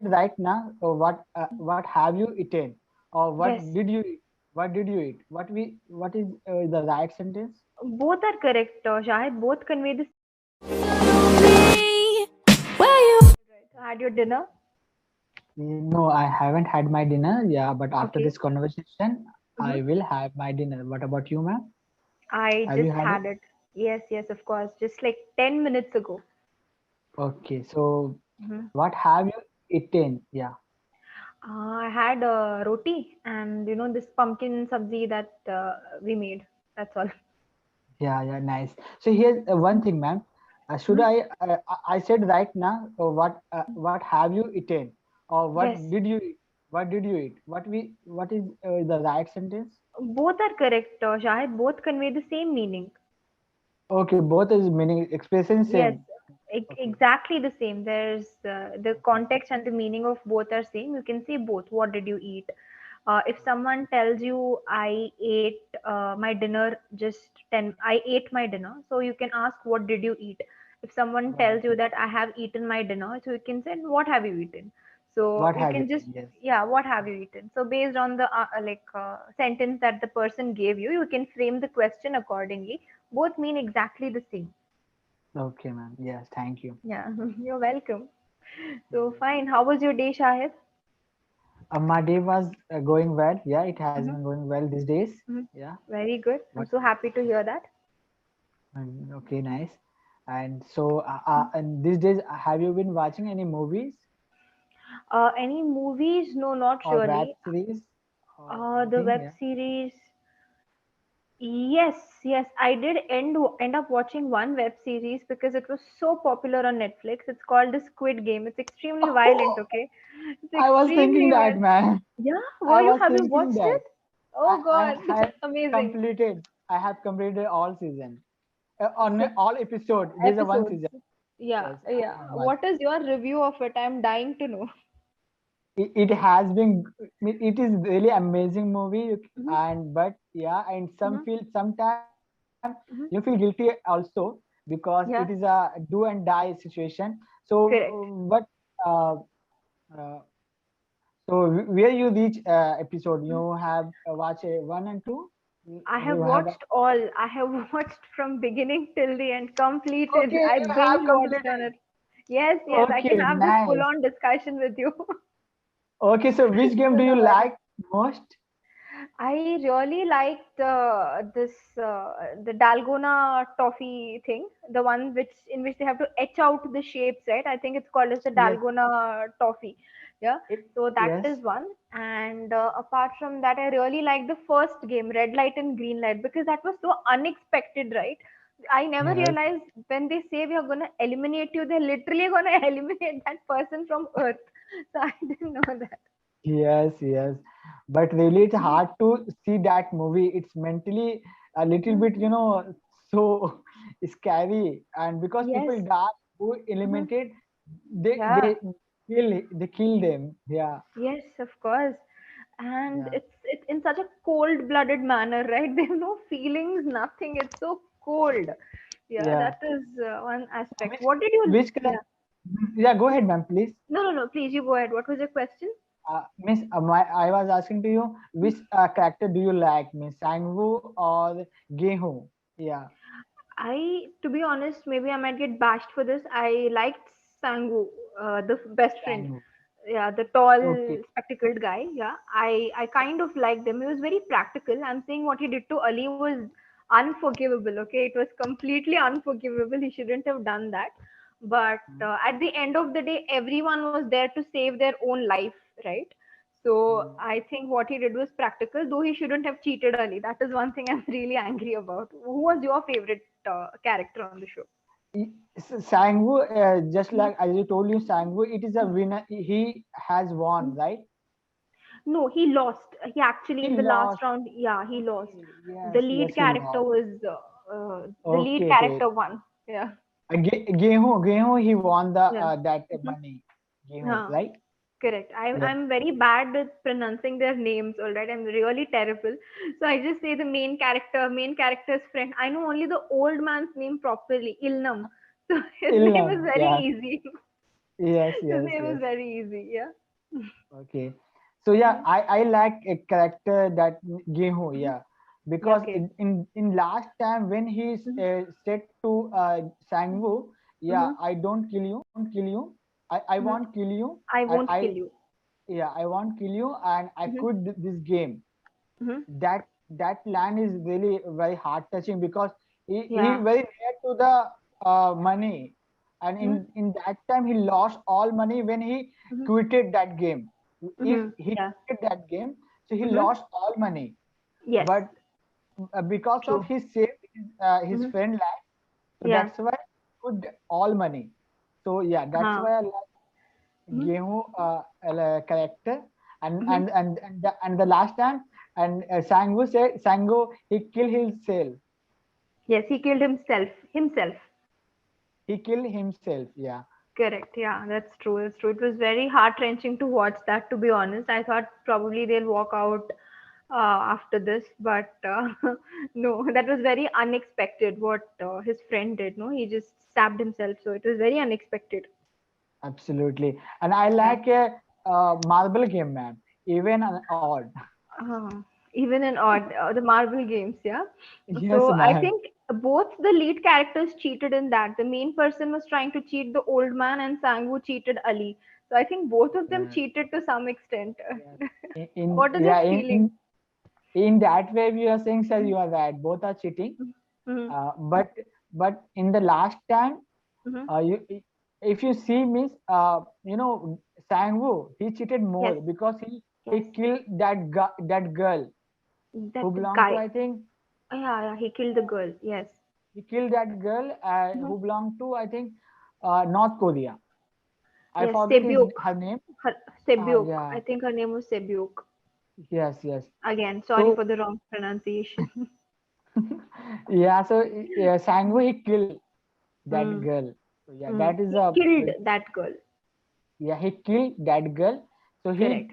right now, what have you eaten, or what Yes, did you eat? What did you eat? What is the right sentence? both are correct, Shahid. Both convey the had your dinner. No, I haven't had my dinner. Yeah, but after Okay. this conversation, Mm-hmm. I will have my dinner. What about you, ma'am? I Have you just had it? had it. Yes, yes, of course. Just like 10 minutes ago. Okay, so Hmm. what have you eaten? Yeah, I had roti and this pumpkin sabzi that we made. That's all. yeah, nice. So here's one thing, ma'am. Should Mhm. I said right now, what have you eaten, or what Yes, did you eat? What did you eat? What is the right sentence? both are correct, Shahid. Both convey the same meaning. Okay, both is meaning expression Yes, same. Okay, exactly the same. There's the okay, context and the meaning of both are same. You can say both. What did you eat? If someone tells you, I ate my dinner just 10, I ate my dinner. So you can ask, what did you eat? If someone got tells it. you that I have eaten my dinner, so you can say, what have you eaten? So What you have you can just, eaten? Yes. yeah, what have you eaten? So based on the sentence that the person gave you, you can frame the question accordingly. Both mean exactly the same. Okay, ma'am. Yes, thank you. Yeah, you're welcome. So Yes. fine. How was your day, Shahid? My day was going well. Yeah, it has been Hmm. going well these days. Hmm. Yeah. Very good. I'm What? so happy to hear that. Okay, nice. And so, and these days, have you been watching any movies Any movies? No, not or web really. series or The anything? web Yeah. series. Yes, yes. I did end up watching one web series because it was so popular on Netflix. It's called the Squid Game. It's extremely violent. Okay, it's I was thinking extremely that, violent. man. Yeah. I Were you? was Have you thinking watched that. it? Oh I God, have amazing. completed. I have completed all season. On Six all episode, there's a one episodes. season. Yeah, Yes, yeah. I have watched. What is your review of it? I'm dying to know. It has been. It is really amazing movie, Hmm. and but yeah, and some Hmm. feel sometimes you feel Hmm. guilty also because it is Yeah, a do and die situation. So, correct. but uh, uh, so where you reach episode, Mhm. you have watch one and two. I have You have watched all. I have watched from beginning till the end, completed. okay. I You have binge watched on completed. it. Yes, yes, I can Okay, have this full nice. on discussion with you. Okay, so which game So do you no worries. like most? I really liked the Dalgona toffee thing, the one which in which they have to etch out the shapes, right? I think it's called as the Yes. Dalgona toffee. Yeah. So that Yes. is one. And apart from that, I really like the first game, Red Light and Green Light, because that was so unexpected, right? I never Yes. realized when they say we are gonna eliminate you, they're literally gonna eliminate that person from Earth. So I didn't know that. Yes. But really, it's hard to see that movie. It's mentally a little bit, Mhm. so scary. And because Yes. people die, who Mhm. eliminated, they Yeah. they they kill them. Yeah, Yes, of course. And yeah, it's in such a cold-blooded manner, right? They have no feelings, nothing. It's so cold. Yeah, yeah. that is one aspect. Which What did you? which Yeah. character? Yeah, go ahead, ma'am, please. No, no, no. Please, you go ahead. What was your question? Miss, I was asking to you, which character do you like, Miss Sangwoo or Gehu? Yeah, To be honest, maybe I might get bashed for this. I liked Sangu, the best friend. Sangwoo. Yeah, the tall, Okay. spectacled guy. Yeah, I kind of liked him. He was very practical. I'm saying what he did to Ali was unforgivable. Okay, it was completely unforgivable. He shouldn't have done that. But at the end of the day, everyone was there to save their own life, right? So Mm. I think what he did was practical, though he shouldn't have cheated Ali. That is one thing I'm really angry about. Who was your favorite character on the show? Sangwoo, just Mhm. like as I told you, Sangwoo, it is a winner. He has won, Mhm. right? No, he lost. He actually He in the last lost. round, yeah, he lost. Okay, The yes, lead he character lost. was the lead Okay. character won. Yeah, Gehu, he won the yeah. that Mhm. money. Gehu, Yeah, right? correct. Yeah. I'm very bad with pronouncing their names. All right, I'm really terrible. So I just say the main character's friend. I know only the old man's name properly, Ilnam. So his name is Ilnam, very yeah. easy. Yes, His yes, name is yes. very easy. Yeah. Okay. So yeah, Mhm, I like a character that Gehu, mhm. yeah, Yeah. because Okay. in last time when he Mhm, said to Sangwoo, yeah, mhm, I don't kill you, I mhm. won't kill you, I and won't kill you. I won't kill you, and I Mhm, quit this game. mhm. That line is really very heart touching because he Yeah. very near to the money, and Mhm, in that time he lost all money when he mhm, quitted that game. If mhm. he Yeah. quitted that game, so he Mhm. lost all money, Yes. but because of True. he saved his Mhm. friend life, so Yeah. that's why he put all money. So yeah, that's Huh. why I like Mhm, Gehu character, mhm. and the last time, and Sangu said Sangu he killed himself. Yes, he killed himself. Himself. He killed himself. Yeah, Correct. Yeah, that's true. That's true. It was very heart wrenching to watch that. To be honest, I thought probably they'll walk out after this, but no, that was very unexpected. What his friend did. No, he just stabbed himself. So it was very unexpected. absolutely. And I Yeah. like a marble game, man. Even and odd. Uh, Even in odd the marble games, yeah. Yes, So I man. think both the lead characters cheated in that. The main person was trying to cheat the old man, and Sangu cheated Ali. So I think both of them Yeah, cheated to some extent. yeah. In What is yeah it feeling? in that way, we are saying, sir, you are right. Both are cheating. Mm-hmm. Uh, but but in the last time, Hmm. you if you see means Sangwoo he cheated Yes, more because he yes. killed that girl who That belonged to guy. I think Yeah, yeah. He killed the girl. Yes. he killed that girl Hmm. who belonged to I think North Korea. I Yes, forget his Sebyuk. her name. Sebyuk. I Yeah, think her name was Sebyuk. yes. Again, sorry So for the wrong pronunciation. yeah, so yeah, Sangwoo he killed that Mm. girl. So yeah, Mm. that is He a killed that girl. yeah he killed that girl. So he Correct.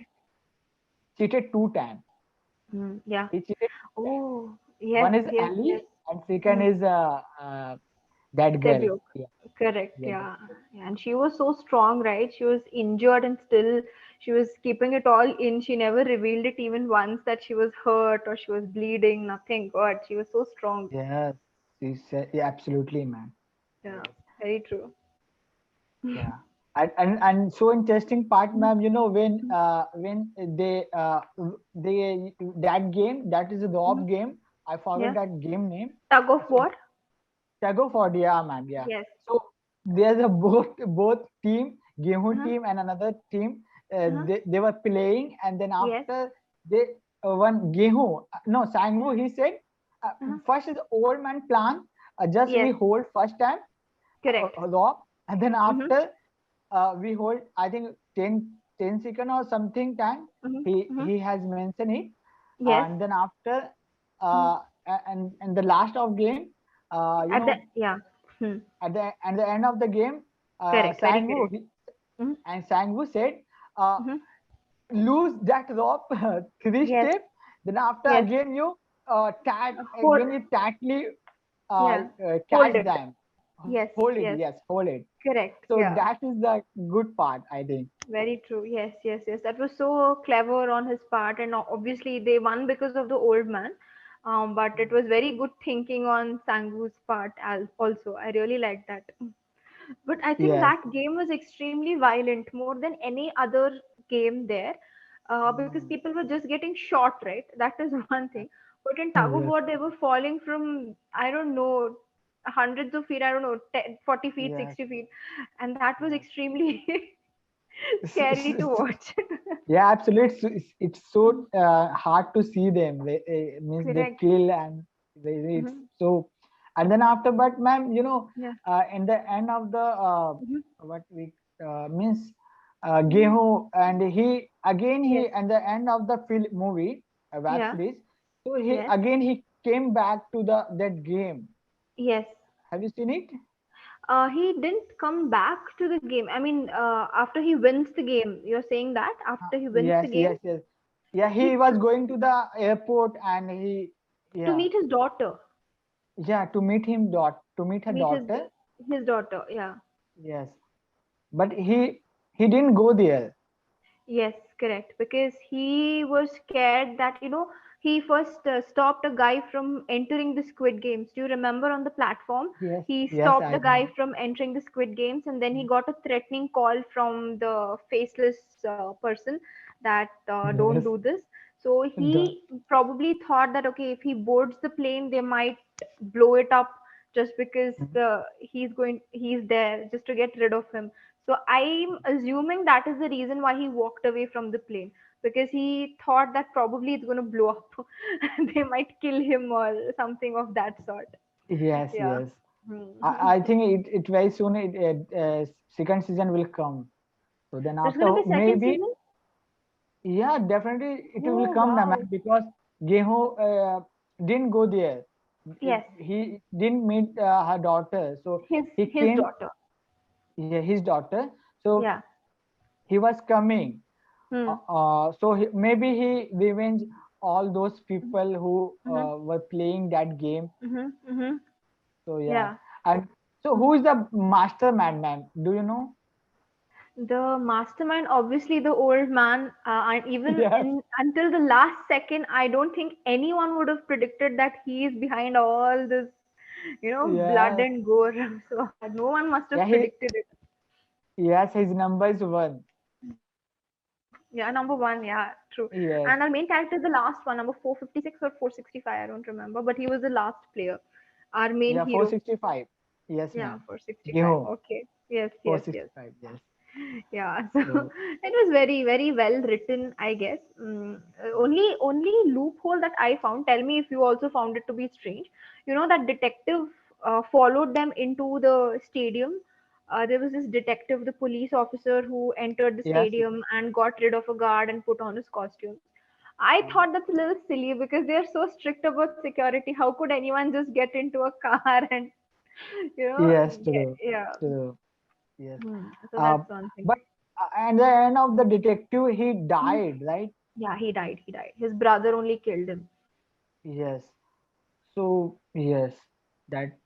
cheated 2 times. Mm. Yeah. He cheated 2 times. Oh, yes, One is yes, yes. Ali, and second Mm. is that girl. Sebyuk. Yeah, Correct. yeah, Yeah. Yeah. And she was so strong, right? She was injured and still she was keeping it all in. She never revealed it even once that she was hurt or she was bleeding. Nothing. God, she was so strong. yeah. She said, yeah, absolutely, man. Yeah. Yes, Very true. yeah. And so interesting part, ma'am. You know when they that game that is a Mhm. Rob game. I forget Yeah. that game name. Tug of So war? Tago for yeah, ma'am. Yeah. Yes. So there's a both team, Gehu Uh-huh. team and another team. Uh-huh. They were playing, and then Yes. after they one Gehu no Sangwoo he said Uh-huh. first is old man plan. Just we Yes. hold first time Correct. Rob, and then Mm-hmm. after we hold I think 10 second or something time. Mm-hmm. Mm-hmm. He has mentioned it, Yes. and then after Mm. and the last of game, you At the know yeah. Hmm. at the end of the game, Correct. Very correct. Mm-hmm. Sangwoo said, uh, Mm-hmm. lose that rope 3 Yes. step. Then after Yes. again you Hold. when you tightly Yeah. Hold catch it. them, Yes. hold it. Yes. Yes, hold it. Correct. So Yeah. that is the good part, I think. Very true. Yes. Yes. Yes. That was so clever on his part, and obviously they won because of the old man. But it was very good thinking on Sangu's part as also. I really like that. But I think Yes. that game was extremely violent, more than any other game there, because Mm. people were just getting shot, right? That is one thing. But in tug of Yes. war, they were falling from, I don't know, hundreds of feet, I don't know, 10, 40 feet, Yes. 60 feet. And that was Yes. extremely scary to watch. Yeah, absolutely. It's so hard to see them. They means they Correct. kill and it's Hmm. so. And then after, but ma'am, Yeah. in the end of the Hmm. what we means Hmm. Gehu, and Yes. he and the end of the film movie, web Yeah. series. So Yes. he came back to the that game. Yes. Have you seen it? He didn't come back to the game. I mean, after he wins the game, you're saying that after he wins the Yes, game, yes. Yeah, he he was going to the airport and he to yeah meet his daughter, yeah to meet her meet daughter. his daughter. Yeah. Yes. but he didn't go there. Yes, correct. Because he was scared that, he first stopped a guy from entering the Squid Games. Do you remember on the platform? Yes, He yes, stopped I a guy know. from entering the Squid Games, and then he got a threatening call from the faceless person that don't Yes, do this. So the he probably thought that, okay, if he boards the plane, they might blow it up just because he's there just to get rid of him. So I'm assuming that is the reason why he walked away from the plane, because he thought that probably it's going to blow up and they might kill him or something of that sort. yes, Yeah. yes. Hmm. I think it very soon second season will come. So then There's going to after be second maybe, season? yeah, definitely it will Oh, come, ma'am, wow. because Geho didn't go there. Yes. He didn't meet her daughter, so he His came, daughter. yeah, his daughter. So Yeah. he was coming. Hmm. So maybe he revenge all those people who Mm-hmm. were playing that game. Mm-hmm. Mm-hmm. So yeah, Yeah. and so Mm-hmm. who is the mastermind, ma'am? Do you know? The mastermind, obviously the old man, and even Yes, in until the last second, I don't think anyone would have predicted that he is behind all this, blood yes, and gore. So no one must yeah. have predicted it. Yes, his number is one. Yeah, number one, yeah, true. Yes, And our main character is the last one, number 456 or 465, I don't remember, but he was the last player, our main yeah, hero. 465. Yes, Yeah, ma'am. 465. Geho, Okay. Yes, yes, yes. 465. Yes. Yeah, so So it was very, very well written, I guess. Only loophole that I found, tell me if you also found it to be strange, that detective followed them into the stadium. There was this detective, the police officer, who entered the yes, yes. stadium and got rid of a guard and put on his costume. I Mm. thought that's a little silly because they are so strict about security. How could anyone just get into a car and Yes, get, true, yeah. true. Yes. So Uh, that's one thing. but at the end of the detective, he Mhm. died, right? Yeah, he died. He died. His brother only killed him. Yes. So yes, that.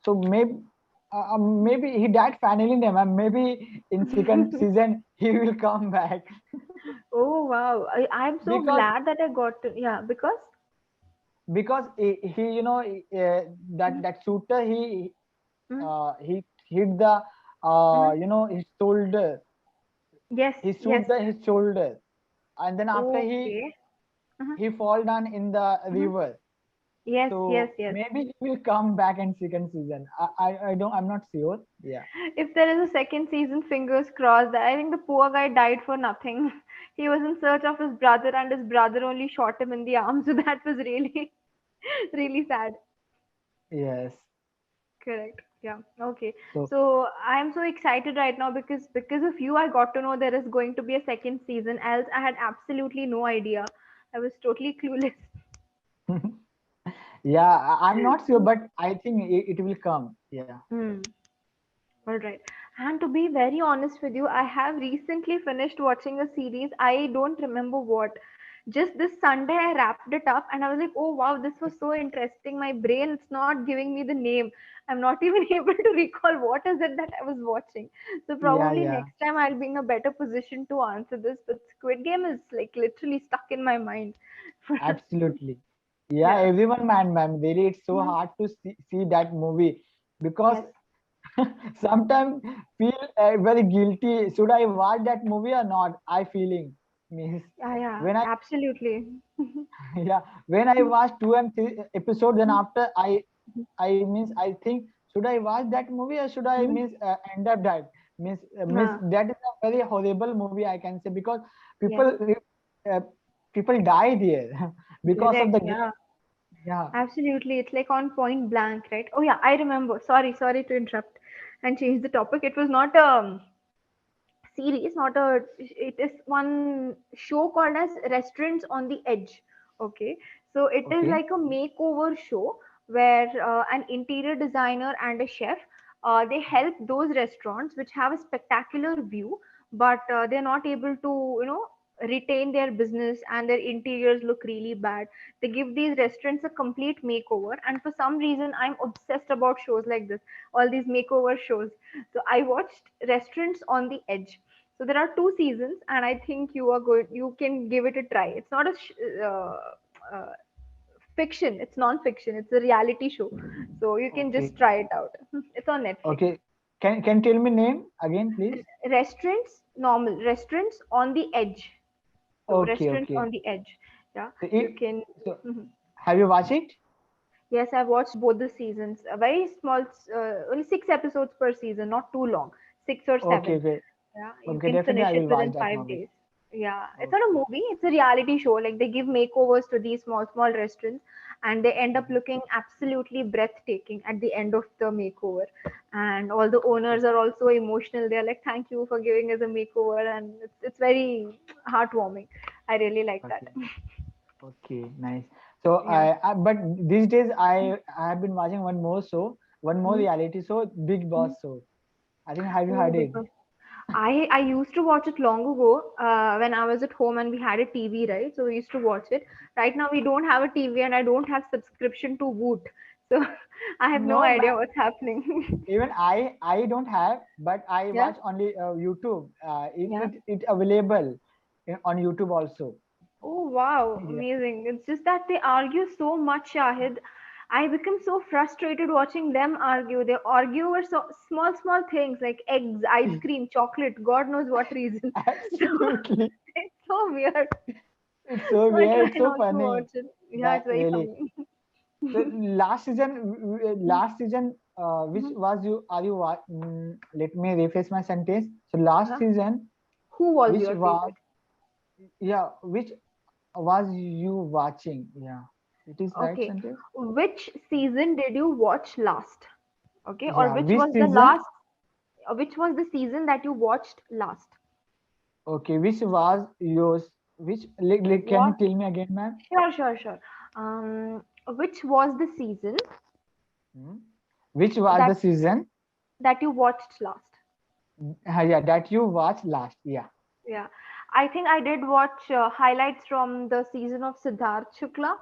So maybe he died finally, ma'am. Maybe in second season he will come back Oh wow! I'm so because glad that I got to. Yeah, because. he that shooter Mhm. he hit the Mhm. his shoulder. Yes, He yes. shoot his shoulder, and then after Okay. Mhm. he fall down in the Mhm. river. Yes, yes, So yes. maybe he will come back in second season. I don't, I'm not sure. Yeah. If there is a second season, fingers crossed. I think the poor guy died for nothing. He was in search of his brother, and his brother only shot him in the arm. So that was really, really sad. Yes. Correct. Yeah. Okay. So So I'm so excited right now because of you, I got to know there is going to be a second season. Else, I had absolutely no idea. I was totally clueless. yeah, I'm not sure, but I think it will come. Yeah. Hmm. All right. And to be very honest with you, I have recently finished watching a series. I don't remember what. Just this Sunday, I wrapped it up and I was like, oh wow, this was so interesting. My brain is not giving me the name. I'm not even able to recall what is it that I was watching. So Yeah, probably yeah. next time I'll be in a better position to answer this. But Squid Game is like literally stuck in my mind. Absolutely. Yeah, Yeah. everyone, man, really, it's so Mhm. hard to see that movie because Yes. sometimes feel very guilty. Should I watch that movie or not? I feeling means Yeah, yeah, when I absolutely. yeah, when I watch two and three episode, then after I means I think should I watch that movie or should I Mhm. means end up that means Yeah. that is a very horrible movie I can say because Yes. people uh, people die there because of Correct. the Yeah. game. Yeah. Absolutely. It's like on point blank, right? Oh yeah, I remember. Sorry to interrupt and change the topic. It was not a series, not a. It is one show called as Restaurants on the Edge. Okay, so it is Okay. like a makeover show where an interior designer and a chef they help those restaurants which have a spectacular view, but they're not able to retain their business and their interiors look really bad. They give these restaurants a complete makeover, and for some reason I'm obsessed about shows like this, all these makeover shows. So I watched Restaurants on the Edge. So there are two seasons, and I think you can give it a try. It's not a uh, fiction, it's non-fiction, it's a reality show, so you can Okay. just try it out. It's on Netflix. Okay. Can tell me name again, please? Restaurants, normal Restaurants on the Edge. So Okay. Restaurants Okay. on the Edge. Yeah, So, you can. so Mhm. have you watched it? Yes, I've watched both the seasons. A very small, only 6 episodes per season, not too long, 6 or 7. Okay. Okay. Yeah, you Okay. can Definitely, finish I it will watch within that five movie. days. Yeah, it's not a Okay. movie, it's a reality show. Like they give makeovers to these small restaurants, and they end up Mhm. looking absolutely breathtaking at the end of the makeover. And all the Okay. owners are also emotional. They're like, "Thank you for giving us a makeover," and it's very heartwarming. I really like that. Okay. Okay. Nice. So Yeah. but these days I have been watching one more Mhm. reality show, Big Mhm. Boss show. I think have you Oh, heard it? Big Boss. I used to watch it long ago when I was at home and we had a TV, right? So we used to watch it. Right now we don't have a TV and I don't have subscription to Woot, so I have no No, idea what's happening. even I don't have, but I Yeah, watch only YouTube. yeah. It available on YouTube also. Oh wow, Yeah. amazing. It's just that they argue so much, Shahid. I become so frustrated watching them argue. They argue over so small things like eggs, ice cream, chocolate, God knows what reason. So Absolutely. it's so weird. It's so But weird. I It's can so also funny. watch it. Yeah, That it's very really. funny. So last season, which Mhm. was you? Are you? Let me rephrase my sentence. So last Uh-huh. season, Who was which your was favorite? which was you watching? Yeah, it is right Okay. sentence. Which season did you watch last? Okay. Or Yeah, which which was the season? last, which was the season that you watched last? Okay, which was yours? Which can you What? tell me again, ma'am? Sure. Which was the season Hmm? Which was that the season? that you watched last? Yeah, that you watched last. Yeah. Yeah. I think I did watch highlights from the season of Siddharth Shukla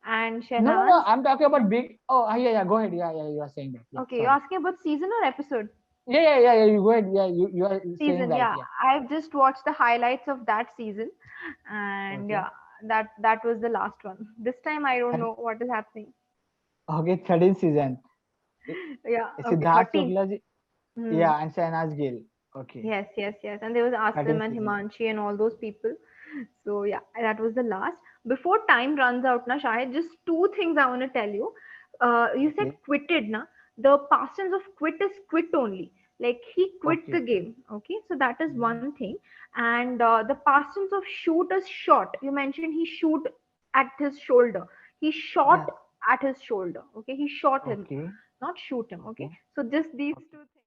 and No. Shehnaz. I'm talking about And big. Oh, yeah. Go ahead. Yeah. You are saying that. Yeah. okay, you're Sorry. asking about season or episode? Yeah. You go ahead. Yeah. You are saying Season, right. yeah. Yeah. I've just watched the highlights of that season, and Okay. yeah, that was the last one. This time I don't And know what is happening. okay, 13th season. I- Yeah, okay, Siddharth 13th. Shukla ji. Hmm. Yeah, and Shahnaz Gill. Okay. Yes. And there was Asim 13th and season. Himanshi and all those people. So yeah, that was the last. Before time runs out, na Shahid, just two things I want to tell you. You said Okay. quitted, na? The past tense of quit is quit only. Like he quit the Okay. game. Okay, so that is Mhm. one thing. And the past tense of shoot is shot. You mentioned he shoot at his shoulder. He shot Yeah. at his shoulder. Okay, he shot him, Okay. not shoot him. Okay, Okay. so just these two things.